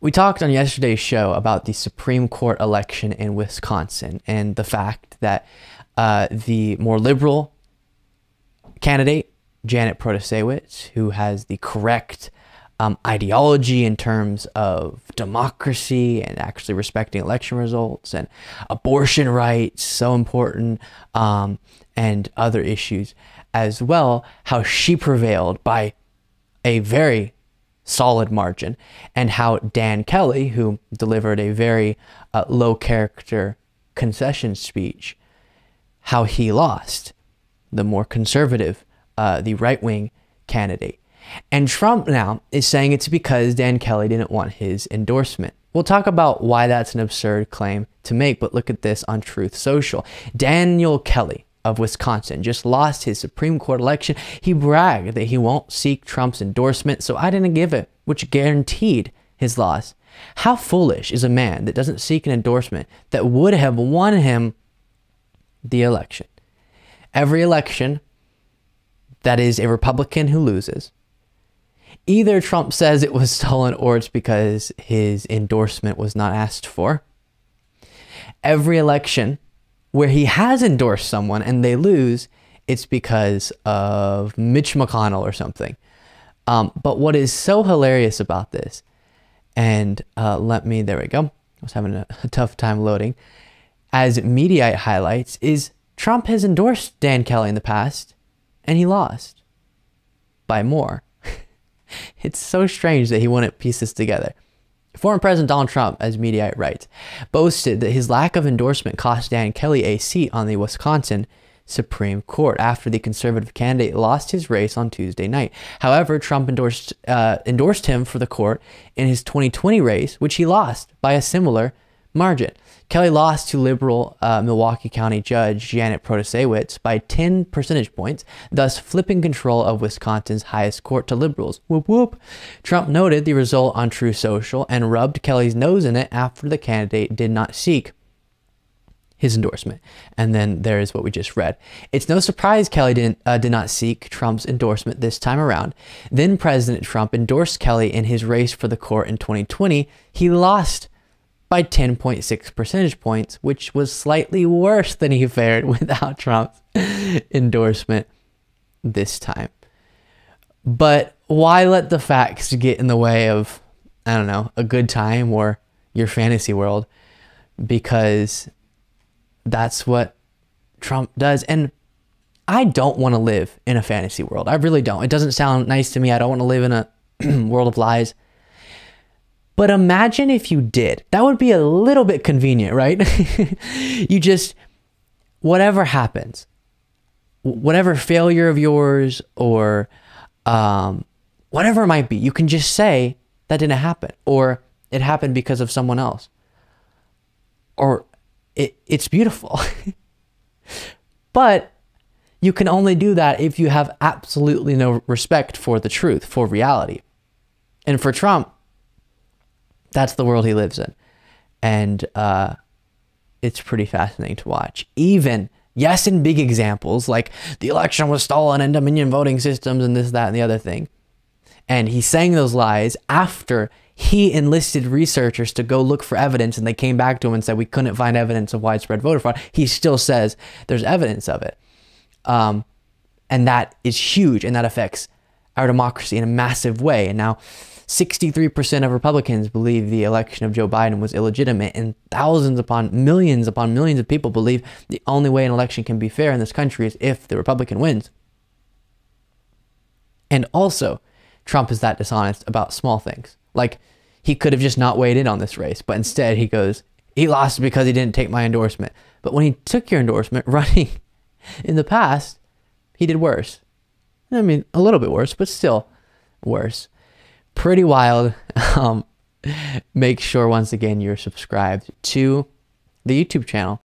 We talked on yesterday's show about the Supreme Court election in Wisconsin and the fact that the more liberal candidate, Janet Protasiewicz, who has the correct ideology in terms of democracy and actually respecting election results and abortion rights, so important, and other issues as well, how she prevailed by a very solid margin, and how Dan Kelly, who delivered a very low character concession speech, how he lost, the more conservative, the right-wing candidate. And Trump now is saying it's because Dan Kelly didn't want his endorsement. We'll talk about why that's an absurd claim to make, but look at this on Truth Social. Daniel Kelly of Wisconsin just lost his Supreme Court election. He bragged that he won't seek Trump's endorsement, so I didn't give it, which guaranteed his loss. How foolish is a man that doesn't seek an endorsement that would have won him the election? Every election that is a Republican who loses, either Trump says it was stolen or it's because his endorsement was not asked for. Every election where he has endorsed someone and they lose, it's because of Mitch McConnell or something. But what is so hilarious about this, and there we go. I was having a tough time loading. As Mediaite highlights, is Trump has endorsed Dan Kelly in the past, and he lost by more. It's so strange that he wouldn't piece this together. Former President Donald Trump, as Mediaite writes, boasted that his lack of endorsement cost Dan Kelly a seat on the Wisconsin Supreme Court after the conservative candidate lost his race on Tuesday night. However, Trump endorsed him for the court in his 2020 race, which he lost by a similar margin. Kelly lost to liberal Milwaukee County Judge Janet Protasiewicz by 10 percentage points, thus flipping control of Wisconsin's highest court to liberals. Whoop whoop. Trump noted the result on Truth Social and rubbed Kelly's nose in it after the candidate did not seek his endorsement. And then there is what we just read. It's no surprise Kelly did not seek Trump's endorsement this time around. Then President Trump endorsed Kelly in his race for the court in 2020. He lost by 10.6 percentage points, which was slightly worse than he fared without Trump's endorsement this time. But why let the facts get in the way of, I don't know, a good time or your fantasy world? Because that's what Trump does. And I don't want to live in a fantasy world. I really don't. It doesn't sound nice to me. I don't want to live in a world of lies. But imagine if you did. That would be a little bit convenient, right? You just, whatever happens, whatever failure of yours or whatever it might be, you can just say that didn't happen, or it happened because of someone else, or it's beautiful. But you can only do that if you have absolutely no respect for the truth, for reality. And for Trump, that's the world he lives in. And it's pretty fascinating to watch. Even, yes, in big examples, like the election was stolen and Dominion voting systems and this, that, and the other thing. And he sang those lies after he enlisted researchers to go look for evidence, and they came back to him and said, we couldn't find evidence of widespread voter fraud. He still says there's evidence of it. And that is huge, and that affects our democracy in a massive way. And now 63% of Republicans believe the election of Joe Biden was illegitimate, and thousands upon millions of people believe the only way an election can be fair in this country is if the Republican wins. And also, Trump is that dishonest about small things. Like, he could have just not weighed in on this race, but instead he goes, he lost because he didn't take my endorsement. But when he took your endorsement running in the past, he did worse. I mean, a little bit worse, but still worse. Pretty wild. Make sure, once again, you're subscribed to the YouTube channel.